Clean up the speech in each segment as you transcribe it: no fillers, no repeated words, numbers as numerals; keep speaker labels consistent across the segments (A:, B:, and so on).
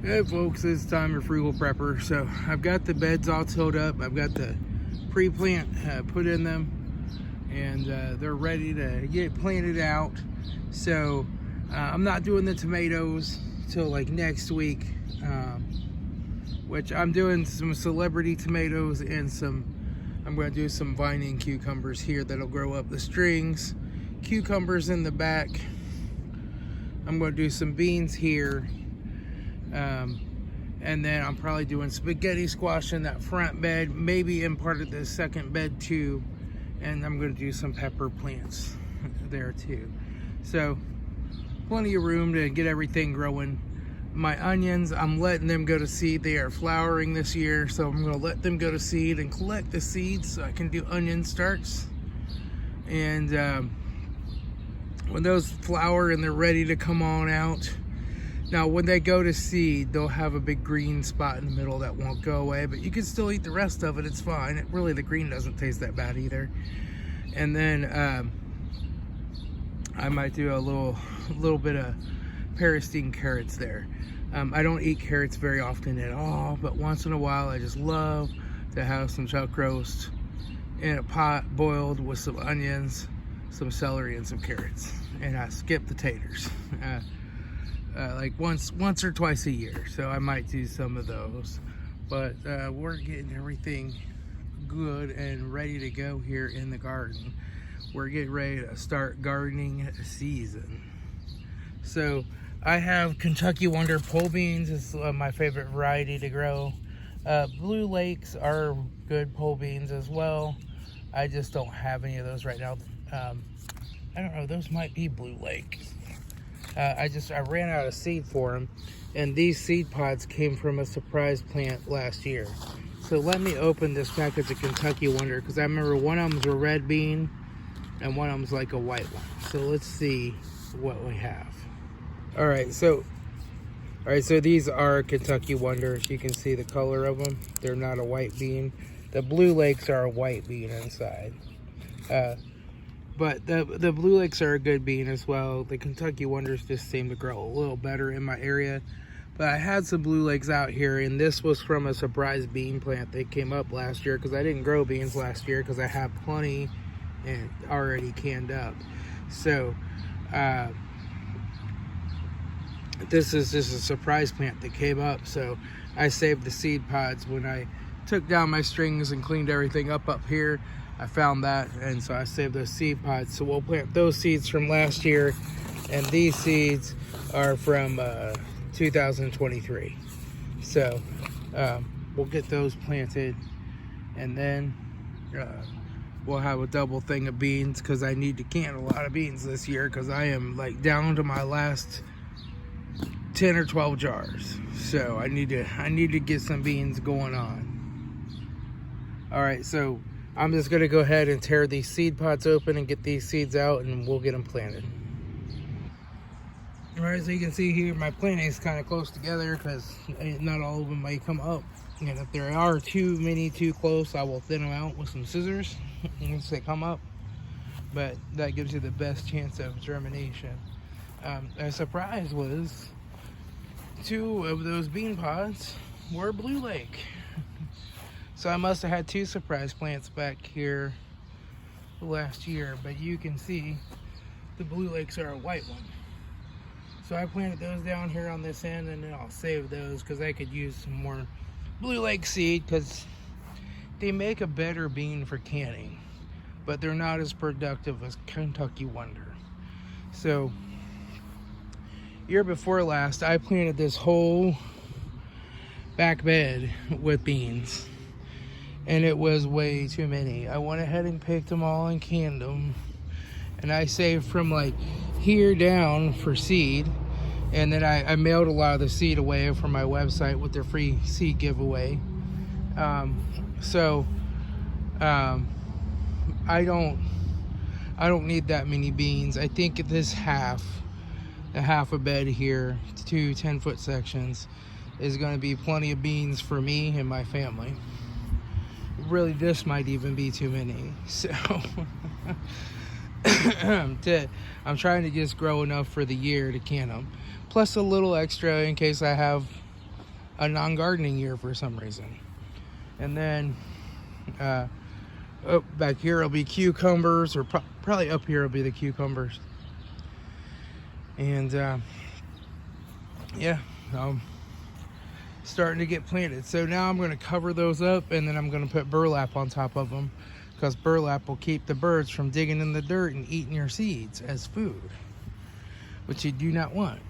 A: Hey folks, it's time for Frugal Prepper. So I've got the beds all tilled up. I've got the pre-plant put in them, and they're ready to get planted out. So I'm not doing the tomatoes till like next week, which I'm doing some celebrity tomatoes and I'm going to do some vining cucumbers here that'll grow up the strings. Cucumbers in the back. I'm going to do some beans here. And then I'm probably doing spaghetti squash in that front bed, maybe in part of the second bed too. And I'm going to do some pepper plants there too. So plenty of room to get everything growing. My onions, I'm letting them go to seed. They are flowering this year, so I'm going to let them go to seed and collect the seeds so I can do onion starts. And when those flower and they're ready to come on out, now when they go to seed, they'll have a big green spot in the middle that won't go away, but you can still eat the rest of it, it's fine. Really, the green doesn't taste that bad either. And then I might do a little bit of Paristine carrots there. I don't eat carrots very often at all, but once in a while I just love to have some chuck roast in a pot boiled with some onions, some celery, and some carrots. And I skip the taters. Like once or twice a year, so I might do some of those. But we're getting everything good and ready to go here in the garden. We're getting ready to start gardening season. So I have Kentucky Wonder pole beans. It's my favorite variety to grow. Blue Lakes are good pole beans as well. I just don't have any of those right now. I don't know, those might be Blue Lake. I ran out of seed for them, and these seed pods came from a surprise plant last year. So let me open this package of Kentucky Wonder, because I remember one of them's a red bean and one of them's like a white one. So let's see what we have. All right, so these are Kentucky Wonders. You can see the color of them. They're not a white bean. The Blue Lakes are a white bean inside. But the Blue Lakes are a good bean as well. The Kentucky Wonders just seem to grow a little better in my area. But I had some Blue Lakes out here, and this was from a surprise bean plant that came up last year, because I didn't grow beans last year because I have plenty and already canned up. So this is just a surprise plant that came up. So I saved the seed pods when I took down my strings and cleaned everything up here. I found that, and so I saved those seed pods. So we'll plant those seeds from last year, and these seeds are from 2023. So we'll get those planted, and then we'll have a double thing of beans, because I need to can a lot of beans this year, because I am like down to my last 10 or 12 jars. So I need to get some beans going on. All right, so I'm just going to go ahead and tear these seed pods open and get these seeds out, and we'll get them planted. All right, so you can see here my planting is kind of close together, because not all of them may come up. And if there are too many too close, I will thin them out with some scissors once they come up. But that gives you the best chance of germination. A surprise was 2 of those bean pods were Blue Lake. So I must have had 2 surprise plants back here last year, but you can see the Blue Lakes are a white one. So I planted those down here on this end, and then I'll save those because I could use some more Blue Lake seed, because they make a better bean for canning, but they're not as productive as Kentucky Wonder. So year before last, I planted this whole back bed with beans, and it was way too many. I went ahead and picked them all and canned them, and I saved from like here down for seed, and then I mailed a lot of the seed away from my website with their free seed giveaway. I don't need that many beans. I think this half a bed here, 2 10-foot sections, is going to be plenty of beans for me and my family. Really, this might even be too many. So I'm trying to just grow enough for the year to can them, plus a little extra in case I have a non-gardening year for some reason. And then back here will be cucumbers, or probably up here will be the cucumbers. And yeah, starting to get planted. So now I'm going to cover those up, and then I'm going to put burlap on top of them, because burlap will keep the birds from digging in the dirt and eating your seeds as food, which you do not want.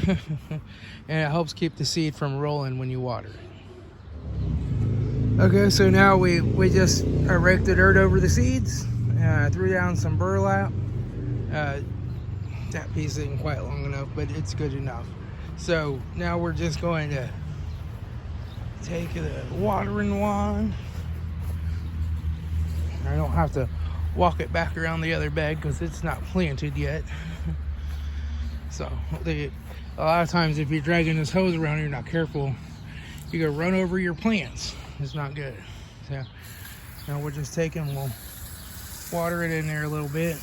A: And it helps keep the seed from rolling when you water it. Okay, so now we just raked the dirt over the seeds, threw down some burlap. That piece isn't quite long enough, but it's good enough. So now we're just going to take the watering wand. I don't have to walk it back around the other bed because it's not planted yet. So a lot of times if you're dragging this hose around and you're not careful, you go run over your plants. It's not good. So now we'll just take and we'll water it in there a little bit.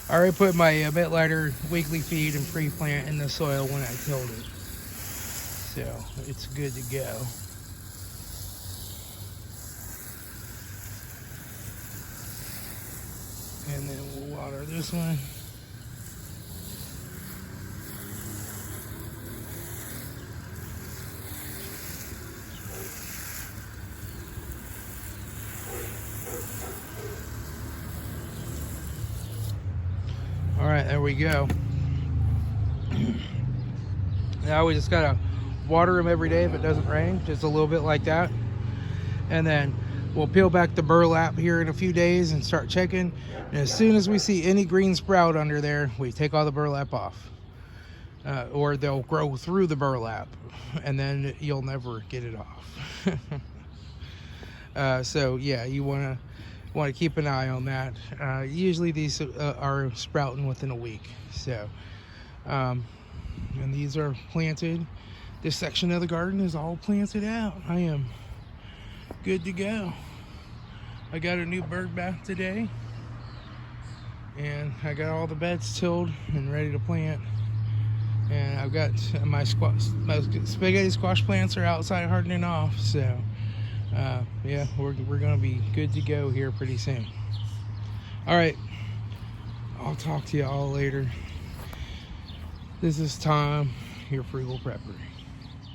A: I already put my Mittleider weekly feed and pre-plant in the soil when I tilled it, so it's good to go. And then we'll water this one. All right, there we go. Now we just gotta water them every day if it doesn't rain, just a little bit like that. And then we'll peel back the burlap here in a few days and start checking. And as soon as we see any green sprout under there, we take all the burlap off. Or they'll grow through the burlap, and then you'll never get it off. So yeah, you want to keep an eye on that. Usually these are sprouting within a week. So and these are planted. This section of the garden is all planted out. I am good to go. I got a new bird bath today, and I got all the beds tilled and ready to plant. And I've got my spaghetti squash plants are outside hardening off. So yeah, we're gonna be good to go here pretty soon. All right, I'll talk to you all later. This is Tom, your Frugal Prepper.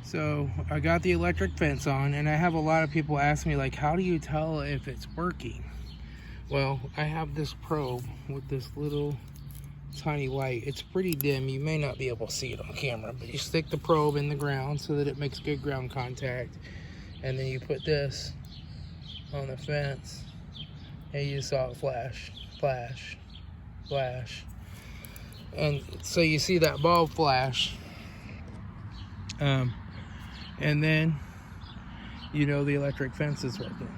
A: So I got the electric fence on, and I have a lot of people ask me, like, how do you tell if it's working? Well, I have this probe with this little tiny light. It's pretty dim, you may not be able to see it on camera, but you stick the probe in the ground so that it makes good ground contact, and then you put this on the fence, and you saw it flash, flash, flash. And so you see that bulb flash, and then you know the electric fence is working.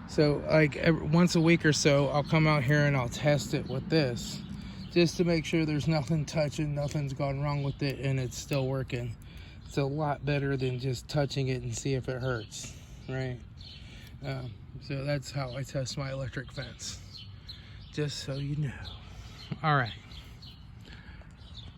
A: So like once a week or so, I'll come out here and I'll test it with this, just to make sure there's nothing touching, nothing's gone wrong with it, and it's still working. It's a lot better than just touching it and see if it hurts, right? So that's how I test my electric fence, just so you know. All right.